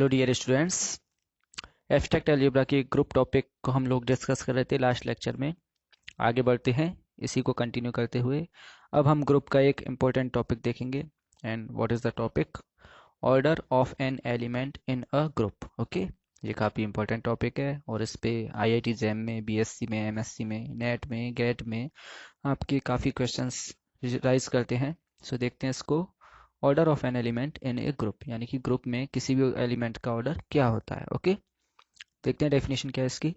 Dear students, abstract algebra के group topic को हम लोग डिस्कस कर रहे थे लास्ट लेक्चर में। आगे बढ़ते हैं इसी को कंटिन्यू करते हुए। अब हम ग्रुप का एक इम्पोर्टेंट टॉपिक देखेंगे। And what is the topic? Order of an element in a group. Okay, ये काफ़ी इंपॉर्टेंट टॉपिक है और इस पे आईआईटी जैम में, बीएससी में, एमएससी में, नेट में, गेट में आपके काफ़ी क्वेश्चंस राइज करते हैं। सो देखते हैं इसको। Order of an element in a group, यानी कि ग्रुप में किसी भी एलिमेंट का ऑर्डर क्या होता है। ओके, देखते हैं डेफिनेशन क्या है इसकी।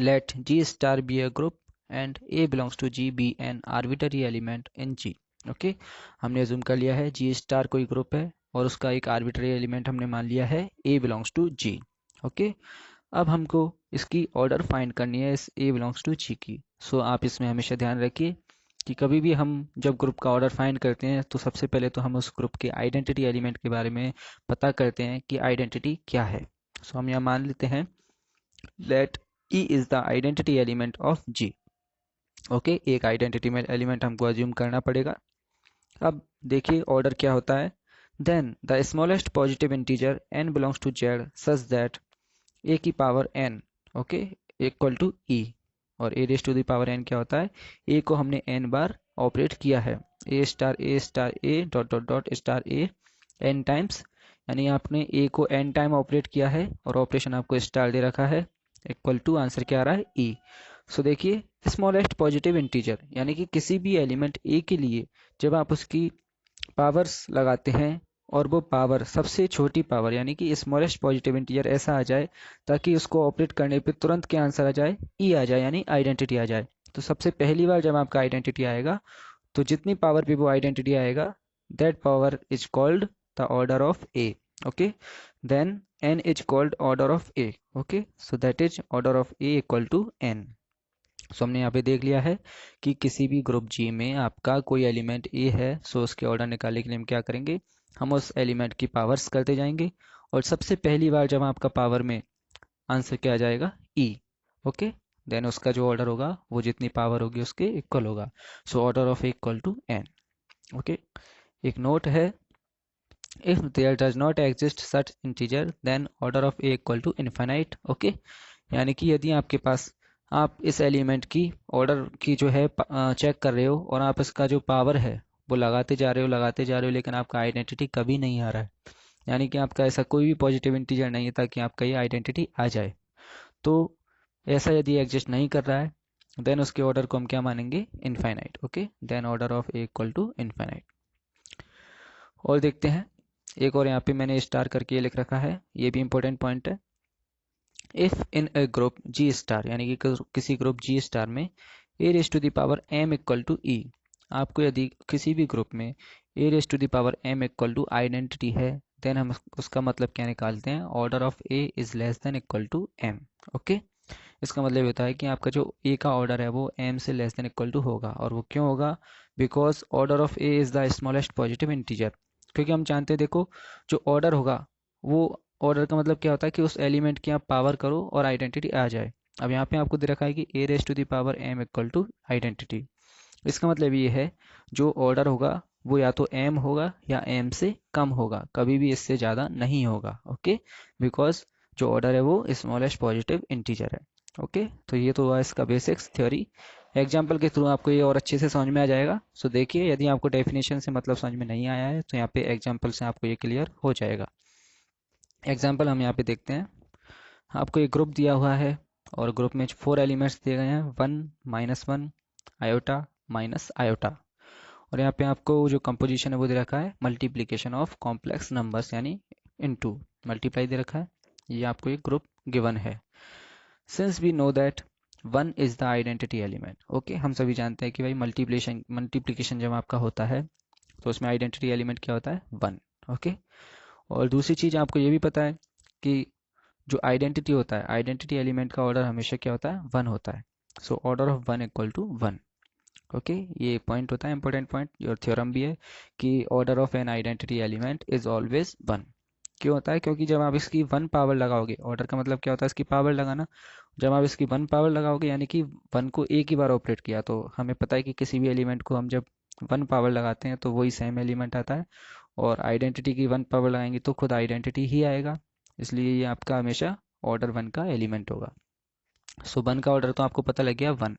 Let G star be a group and a belongs to G be an arbitrary element in G. Okay, हमने अज्यूम कर लिया है जी स्टार कोई ग्रुप है और उसका एक आर्बिटरी एलिमेंट हमने मान लिया है ए बिलोंग्स टू जी। ओके, अब हमको इसकी ऑर्डर फाइंड करनी है इस ए बिलोंग्स टू जी की। सो आप इसमें हमेशा ध्यान रखिए कि कभी भी हम जब ग्रुप का ऑर्डर फाइंड करते हैं तो सबसे पहले तो हम उस ग्रुप के आइडेंटिटी एलिमेंट के बारे में पता करते हैं कि आइडेंटिटी क्या है। सो हम यहाँ मान लेते हैं let e is the identity element of G. Okay, एक आइडेंटिटी में एलिमेंट हमको अज्यूम करना पड़ेगा। अब देखिए ऑर्डर क्या होता है। Then the smallest positive integer n belongs to z such that a की power n, okay, equal to e। और a raise to the power n क्या होता है? a को हमने n बार ऑपरेट किया है, a star a dot dot dot star a n times, यानी आपने a को n टाइम ऑपरेट किया है और ऑपरेशन आपको स्टार दे रखा है, इक्वल टू आंसर क्या आ रहा है? e। सो देखिए स्मॉलेस्ट पॉजिटिव इंटीजर यानी कि किसी भी एलिमेंट a के लिए जब आप उसकी पावर्स लगाते हैं और वो पावर सबसे छोटी पावर यानी कि स्मॉलेस्ट पॉजिटिव इंटीजर ऐसा आ जाए ताकि उसको ऑपरेट करने पे तुरंत क्या आंसर आ जाए? ई आ जाए, यानी आइडेंटिटी आ जाए। तो सबसे पहली बार जब आपका आइडेंटिटी आएगा तो जितनी पावर पे वो आइडेंटिटी आएगा that power is called the order of a. Okay, then n is called order of a. Okay, so that is order of a equal to n. सो हमने यहाँ पे देख लिया है कि किसी भी ग्रुप जी में आपका कोई एलिमेंट ए है, सो उसके ऑर्डर निकालने के लिए हम क्या करेंगे? हम उस एलिमेंट की पावर्स करते जाएंगे और सबसे पहली बार जब आपका पावर में आंसर क्या आ जाएगा? ई। ओके, देन उसका जो ऑर्डर होगा वो जितनी पावर होगी उसके इक्वल होगा। So order of a equal to n. Okay, एक नोट है, if there does not exist such integer then order of a equal to infinite. Okay, यानी कि यदि आपके पास आप इस एलिमेंट की ऑर्डर की जो है चेक कर रहे हो और आप इसका जो पावर है वो लगाते जा रहे हो लेकिन आपका आइडेंटिटी कभी नहीं आ रहा है, यानी कि आपका ऐसा कोई भी पॉजिटिव इंटीजर नहीं है ताकि आपका ये आइडेंटिटी आ जाए, तो ऐसा यदि एग्जिस्ट नहीं कर रहा है देन उसके ऑर्डर को हम क्या मानेंगे? Infinite. Okay, then order of a equal to infinite. और देखते हैं एक और यहाँ पे मैंने स्टार करके ये लिख रखा है, ये भी इंपॉर्टेंट पॉइंट है। If in a group G star, यानी कि किसी ग्रुप जी स्टार में a raise to the power m equal to e, आपको यदि किसी भी ग्रुप में a raise to the power m equal to identity है देन हम उसका मतलब क्या निकालते हैं? Order of a is less than equal to m. Okay, इसका मतलब होता है कि आपका जो ए का ऑर्डर है वो एम से लेस देन इक्वल टू होगा। और वो क्यों होगा? Because order of a is the smallest positive integer. क्योंकि हम जानते हैं, देखो, जो ऑर्डर होगा वो ऑर्डर का मतलब क्या होता है कि उस एलिमेंट की आप पावर करो और आइडेंटिटी आ जाए। अब यहाँ पे आपको दे रखा है कि a raise to the power m equal to identity. इसका मतलब ये है जो ऑर्डर होगा वो या तो एम होगा या एम से कम होगा, कभी भी इससे ज़्यादा नहीं होगा। ओके, बिकॉज जो ऑर्डर है वो स्मॉलेस्ट पॉजिटिव इंटीजर है। ओके, तो ये तो हुआ इसका बेसिक्स थ्योरी। एग्जाम्पल के थ्रू आपको ये और अच्छे से समझ में आ जाएगा। सो देखिए यदि आपको डेफिनेशन से मतलब समझ में नहीं आया है तो यहाँ पे एग्जाम्पल से आपको ये क्लियर हो जाएगा। एग्जाम्पल हम यहाँ पे देखते हैं। आपको एक ग्रुप दिया हुआ है और ग्रुप में 4 एलिमेंट्स दिए गए हैं, 1 -1 आयोटा माइनस आयोटा। और यहाँ पे आपको जो कंपोजिशन है वो दे रखा है मल्टीप्लिकेशन ऑफ कॉम्प्लेक्स नंबर्स यानी इनटू मल्टीप्लाई दे रखा है। ये आपको एक ग्रुप गिवन है। Since we know that 1 is the identity element. Okay, हम सभी जानते हैं कि भाई मल्टीप्लिकेशन जब आपका होता है तो उसमें आइडेंटिटी एलिमेंट क्या होता है? 1। ओके, और दूसरी चीज़ आपको ये भी पता है कि जो आइडेंटिटी होता है, आइडेंटिटी एलिमेंट का ऑर्डर हमेशा क्या होता है? 1 होता है। So order of 1 equal to 1। Okay, ये पॉइंट होता है इंपॉर्टेंट पॉइंट और थ्योरम भी है कि order of an identity element is always 1। क्यों होता है? क्योंकि जब आप इसकी 1 पावर लगाओगे, ऑर्डर का मतलब क्या होता है? इसकी पावर लगाना। जब आप इसकी 1 पावर लगाओगे यानी कि 1 को एक ही बार ऑपरेट किया, तो हमें पता है कि किसी भी एलिमेंट को हम जब 1 पावर लगाते हैं तो वही सेम एलिमेंट आता है। और आइडेंटिटी की 1 पावर लगाएंगे तो खुद आइडेंटिटी ही आएगा। इसलिए ये आपका हमेशा ऑर्डर 1 का एलिमेंट होगा। सो 1 का ऑर्डर तो आपको पता लग गया 1।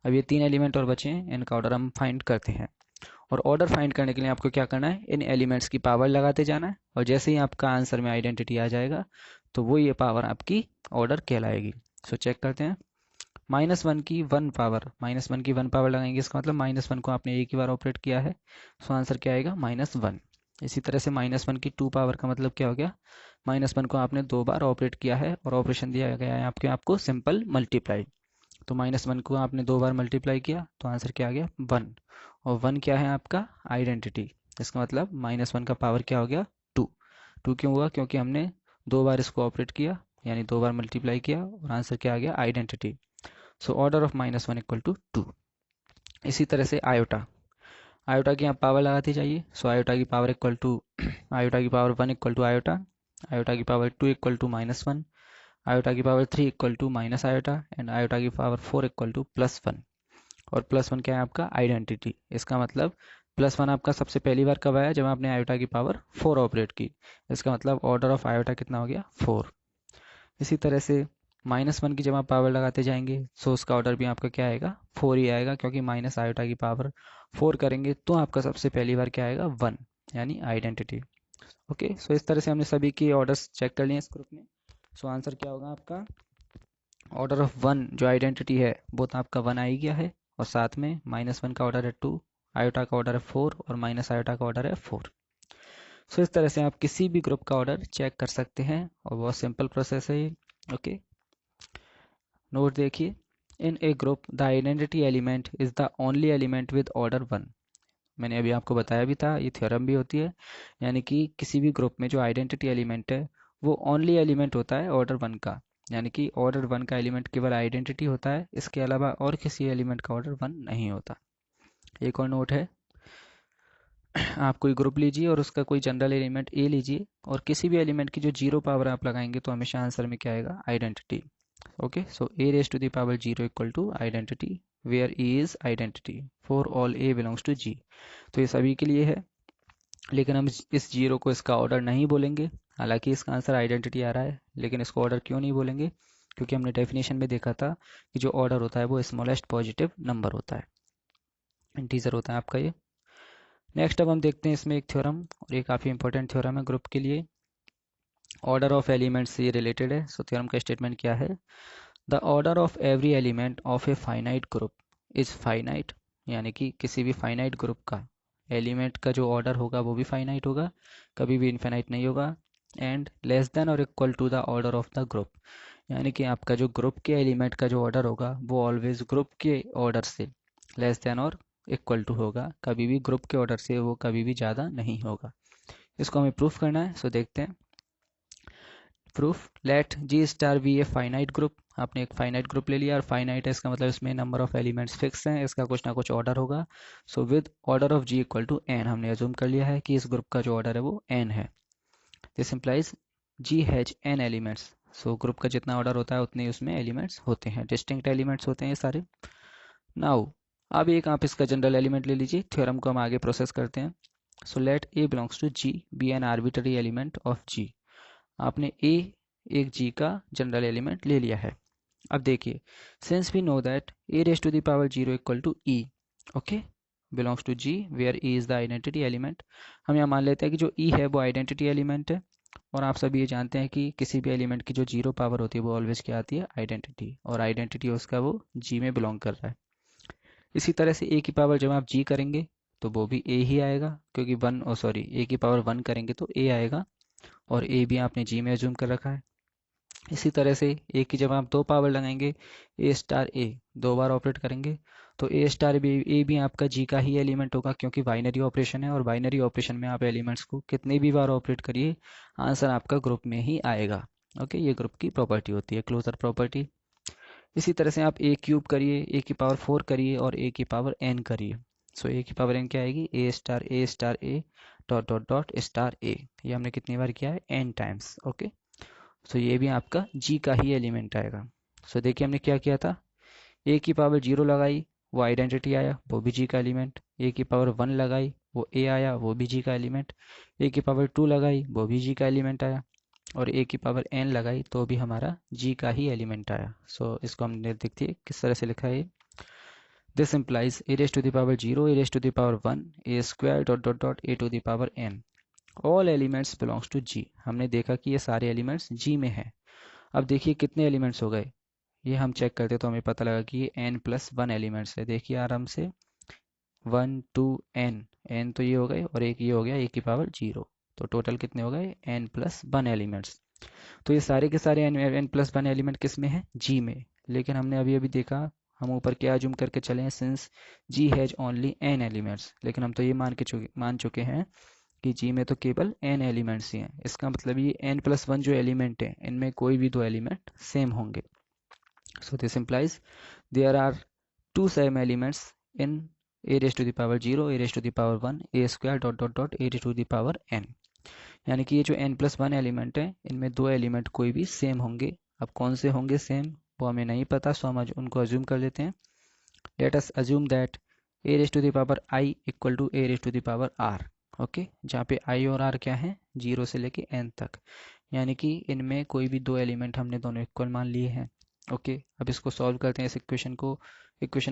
अब ये 3 एलिमेंट और बचे हैं, इनका ऑर्डर हम फाइंड करते हैं। और ऑर्डर फाइंड करने के लिए आपको क्या करना है, इन एलिमेंट्स की पावर लगाते जाना है, और जैसे ही आपका आंसर में आइडेंटिटी आ जाएगा तो वो ये पावर आपकी ऑर्डर कहलाएगी। सो चेक करते हैं। -1 की 1 पावर, -1 की 1 पावर लगाएंगे, इसका मतलब -1 को आपने एक ही बार ऑपरेट किया है, सो आंसर क्या आएगा -1। इसी तरह से -1 की 2 पावर का मतलब क्या हो गया, -1 को आपने 2 बार ऑपरेट किया है और ऑपरेशन दिया गया है आपको सिंपल मल्टीप्लाई। तो -1 को आपने 2 बार मल्टीप्लाई किया तो आंसर क्या आ गया 1। और 1 क्या है आपका आइडेंटिटी, इसका मतलब -1 का पावर क्या हो गया 2। 2 क्यों हुआ, क्योंकि हमने 2 बार इसको ऑपरेट किया, यानी 2 बार मल्टीप्लाई किया, और आंसर क्या आ गया identity. So order of -1 equal to 2। इसी तरह से आयोटा, आयोटा की आप पावर लगाते जाइए। सो आयोटा की पावर इक्वल टू आयोटा की power 1 equal to iota, iota की पावर 2 इक्वल टू -1, आयोटा की power 3 equal to minus iota, and iota की पावर 4 इक्वल टू +1। और +1 क्या है आपका आइडेंटिटी। इसका मतलब +1 आपका सबसे पहली बार कब आया, जब आपने आयोटा की पावर 4 ऑपरेट की। इसका मतलब ऑर्डर ऑफ आयोटा कितना हो गया 4। इसी तरह से -1 की जब आप पावर लगाते जाएंगे सो उसका ऑर्डर भी आपका क्या आएगा 4 ही आएगा, क्योंकि माइनस आयोटा की पावर 4 करेंगे तो आपका सबसे पहली बार क्या आएगा 1, यानी आइडेंटिटी। ओके, सो इस तरह से हमने सभी की ऑर्डर्स चेक कर लिए इस ग्रुप में। सो आंसर क्या होगा आपका, ऑर्डर ऑफ 1 जो आइडेंटिटी है वो तो आपका 1 आ ही गया है, और साथ में -1 का ऑर्डर है 2, आयोटा का ऑर्डर है 4, और माइनस आयोटा का ऑर्डर है 4। सो इस तरह से आप किसी भी ग्रुप का ऑर्डर चेक कर सकते हैं, और बहुत सिंपल प्रोसेस है ये। ओके, नोट देखिए, in a group the identity element is the only element with order 1। मैंने अभी आपको बताया भी था, ये थ्योरम भी होती है, यानी कि किसी भी ग्रुप में जो आइडेंटिटी एलिमेंट है वो ओनली एलिमेंट होता है ऑर्डर 1 का, यानी कि ऑर्डर 1 का एलिमेंट केवल आइडेंटिटी होता है, इसके अलावा और किसी एलिमेंट का ऑर्डर 1 नहीं होता। एक और नोट है, आप कोई ग्रुप लीजिए और उसका कोई जनरल एलिमेंट ए लीजिए, और किसी भी एलिमेंट की जो 0 पावर आप लगाएंगे तो हमेशा आंसर में क्या आएगा identity. Okay, so a raised to the power 0 equal to identity where e is identity for all a belongs to g। तो ये सभी के लिए है, लेकिन हम इस जीरो को इसका ऑर्डर नहीं बोलेंगे। हालांकि इसका आंसर आइडेंटिटी आ रहा है, लेकिन इसको ऑर्डर क्यों नहीं बोलेंगे, क्योंकि हमने डेफिनेशन में देखा था कि जो ऑर्डर होता है वो स्मॉलेस्ट पॉजिटिव नंबर होता है, इंटीजर होता है आपका ये। नेक्स्ट अब हम देखते हैं इसमें एक थ्योरम, और ये काफ़ी इंपॉर्टेंट थ्योरम है ग्रुप के लिए, ऑर्डर ऑफ एलिमेंट्स से ये रिलेटेड है। सो थ्योरम का स्टेटमेंट क्या है, the order of every element of A finite group is finite, यानी कि किसी भी फाइनाइट ग्रुप का एलिमेंट का जो ऑर्डर होगा वो भी फाइनाइट होगा, कभी भी इनफाइनाइट नहीं होगा, एंड लेस देन और equal to the order of the group, यानी कि आपका जो ग्रुप के एलिमेंट का जो ऑर्डर होगा वो ऑलवेज ग्रुप के ऑर्डर से लेस देन और इक्वल टू होगा, कभी भी ग्रुप के ऑर्डर से वो कभी भी ज़्यादा नहीं होगा। इसको हमें प्रूफ करना है, सो देखते हैं। Proof, let G star be a finite group. आपने एक फाइनाइट ग्रुप ले लिया, और फाइनाइट है इसका मतलब इसमें नंबर ऑफ एलिमेंट्स फिक्स हैं, इसका कुछ ना कुछ ऑर्डर होगा। So with order of G equal to n, हमने अज्यूम कर लिया है कि इस ग्रुप का जो ऑर्डर है वो एन है। This implies G has n elements. So group का जितना ऑर्डर होता है उतने ही उसमें एलिमेंट्स होते हैं, डिस्टिंक्ट एलिमेंट्स होते हैं ये सारे। नाउ अब एक आप इसका जनरल एलिमेंट ले लीजिए, थ्योरम को हम आगे प्रोसेस करते हैं। So let a belongs to G be an arbitrary element of G. आपने ए एक जी का जनरल एलिमेंट ले लिया है। अब देखिए, since we know that a raise to the power 0 equal to e, okay, belongs to G where e is the identity element. हम यहाँ मान लेते हैं कि जो ई है वो आइडेंटिटी एलिमेंट है, और आप सभी ये जानते हैं कि किसी भी एलिमेंट की जो 0 पावर होती है वो ऑलवेज क्या आती है आइडेंटिटी, और आइडेंटिटी उसका वो जी में बिलोंग कर रहा है। इसी तरह से ए की पावर जब आप जी करेंगे तो वो भी ए ही आएगा, क्योंकि ए की पावर 1 करेंगे तो ए आएगा, और ए भी आपने जी में अज्यूम कर रखा है। इसी तरह से ए की जब आप 2 पावर लगाएंगे, ए स्टार ए 2 बार ऑपरेट करेंगे तो ए भी आपका जी का ही एलिमेंट होगा, क्योंकि बाइनरी ऑपरेशन है, और बाइनरी ऑपरेशन में आप एलिमेंट्स को कितनी भी बार ऑपरेट करिए आंसर आपका ग्रुप में ही आएगा। ओके, ये ग्रुप की प्रॉपर्टी होती है, क्लोजर प्रॉपर्टी। इसी तरह से आप ए क्यूब करिए, ए की पावर 4 करिए, और ए की पावर एन करिए। सो ए की पावर एन क्या आएगी, a star a dot dot dot star a. ये हमने कितनी बार किया है एन टाइम्स। ओके, सो ये भी आपका जी का ही एलिमेंट आएगा। सो देखिए हमने क्या किया था, ए की पावर 0 लगाई वो आइडेंटिटी आया, वो भी जी का एलिमेंट। ए की पावर 1 लगाई वो ए आया, वो भी जी का एलिमेंट। ए की पावर 2 लगाई वो भी जी का एलिमेंट आया। और a की पावर n लगाई तो भी हमारा g का ही एलिमेंट आया। सो इसको हमने देखिए किस तरह से लिखा है। This implies a raised to the power 0, a raised to the power 1, a square dot dot dot a to the power n, all elements belongs to g। हमने देखा कि ये सारे एलिमेंट्स g में हैं। अब देखिए कितने एलिमेंट्स हो गए, ये हम चेक करते तो हमें पता लगा कि ये n+1 एलिमेंट्स है। देखिए आराम से 1 2 n तो ये हो गए और एक ये हो गया a की पावर 0, तो टोटल कितने हो गए n+1 एलिमेंट्स। तो ये सारे के सारे n+1 एलिमेंट किस में है, g में। लेकिन हमने अभी अभी देखा, हम ऊपर क्या अज्यूम करके चले हैं, since g has only n elements, लेकिन हम तो ये मान चुके हैं कि g में तो केवल n एलिमेंट्स ही हैं। इसका मतलब ये n+1 जो एलिमेंट है इनमें कोई भी दो एलिमेंट सेम होंगे। So this implies there are two same elements in a raised to the power 0, a raised to the power 1, a square dot dot dot a raised to the power n। यानी कि ये जो n+1 element है इनमें दो element कोई भी same होंगे। अब कौन से होंगे सेम वो हमें नहीं पता, सो हम उनको अज्यूम कर लेते हैं। Let us assume that a raised to the power I equal to a raised to the power r। Okay, जहाँ पे i और r क्या है, 0 से लेके n तक, यानी कि इनमें कोई भी दो एलिमेंट हमने दोनों इक्वल मान लिए हैं। ओके, अब इसको सॉल्व करते हैं इस इक्वेशन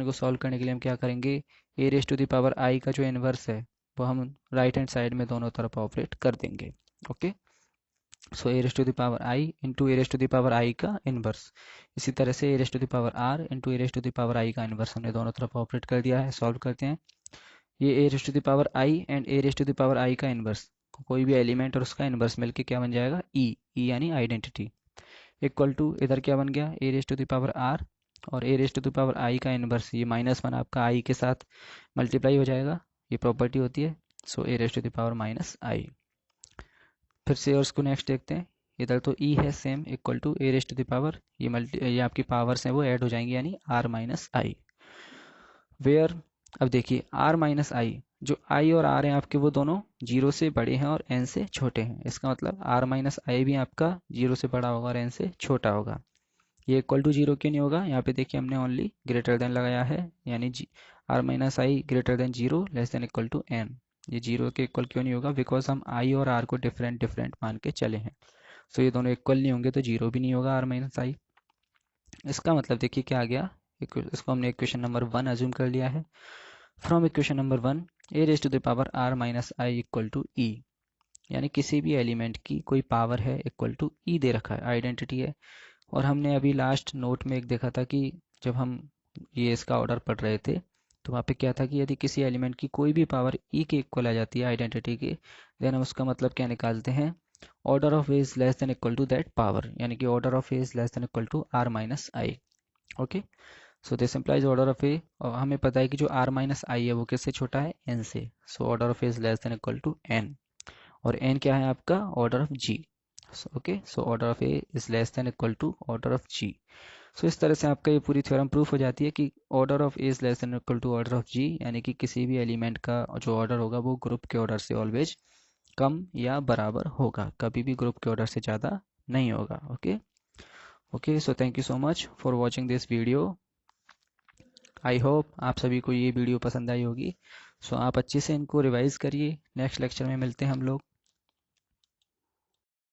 को सॉल्व करने के लिए हम क्या करेंगे, ए raise to the power i का जो इन्वर्स है वो हम राइट हैंड साइड में दोनों तरफ ऑपरेट कर देंगे। Okay, so a raise to the power i into a raise to the power i का इन्वर्स, इसी तरह से a raise to the power r into a raise to the power i का इन्वर्स हमने दोनों तरफ ऑपरेट कर दिया है। सॉल्व करते हैं, ये a raise to the power i and a raise to the power i का इन्वर्स, कोई भी एलिमेंट और उसका इन्वर्स मिलके क्या बन जाएगा, ई यानी आइडेंटिटी, इक्वल टू इधर क्या बन गया, a raise to the power r और a raise to the power i का इन्वर्स, ये -1 आपका आई के साथ मल्टीप्लाई हो जाएगा, ये प्रॉपर्टी होती है। So a raise to the power -i। फिर से और इसको नेक्स्ट देखते हैं, इधर तो ई है same, equal to a raise to the power, ये आपकी पावर्स हैं वो ऐड हो जाएंगी यानी r-i, वेयर, अब देखिए r-i, जो i और r हैं आपके वो दोनों 0 से बड़े हैं और n से छोटे हैं। इसका मतलब r-i भी आपका 0 से बड़ा होगा और n से छोटा होगा। ये इक्वल टू 0 क्यों नहीं होगा, यहाँ पे देखिए हमने ओनली ग्रेटर देन लगाया है, यानी r-i greater than 0 less than equal to n। ये 0 के इक्वल क्यों नहीं होगा, बिकॉज हम i और r को डिफरेंट डिफरेंट मान के चले हैं। सो ये दोनों इक्वल नहीं होंगे तो 0 भी नहीं होगा r-i। इसका मतलब देखिए क्या आ गया, इसको हमने इक्वेशन नंबर 1 अज्यूम कर लिया है। From equation number 1 a raise to the power r-i equal to e, यानी किसी भी एलिमेंट की कोई पावर है इक्वल टू e दे रखा है, आइडेंटिटी है। और हमने अभी लास्ट नोट में एक देखा था कि जब हम ये इसका ऑर्डर पढ़ रहे थे तो वहाँ पे क्या था कि यदि किसी एलिमेंट की कोई भी पावर e के इक्वल आ जाती है आइडेंटिटी के, देन हम उसका मतलब क्या निकालते हैं, order of a is less than equal to that power, यानी कि order of a is less than equal to r-i। Okay, so this implies order of a, और हमें पता है कि जो r-i है वो किससे छोटा है, n से। So order of a is less than equal to n, और n क्या है आपका, order of g। Okay, so order of a is less than equal to order of g। So इस तरह से आपका ये पूरी थ्योरम प्रूफ हो जाती है कि order of a is less than equal to order of g, यानी कि किसी भी एलिमेंट का जो ऑर्डर होगा वो ग्रुप के ऑर्डर से ऑलवेज कम या बराबर होगा, कभी भी ग्रुप के ऑर्डर से ज़्यादा नहीं होगा। Okay okay, so thank you so much for watching this video. I hope आप सभी को ये वीडियो पसंद आई होगी। सो आप अच्छे से इनको रिवाइज करिए, नेक्स्ट लेक्चर में मिलते हैं हम लोग।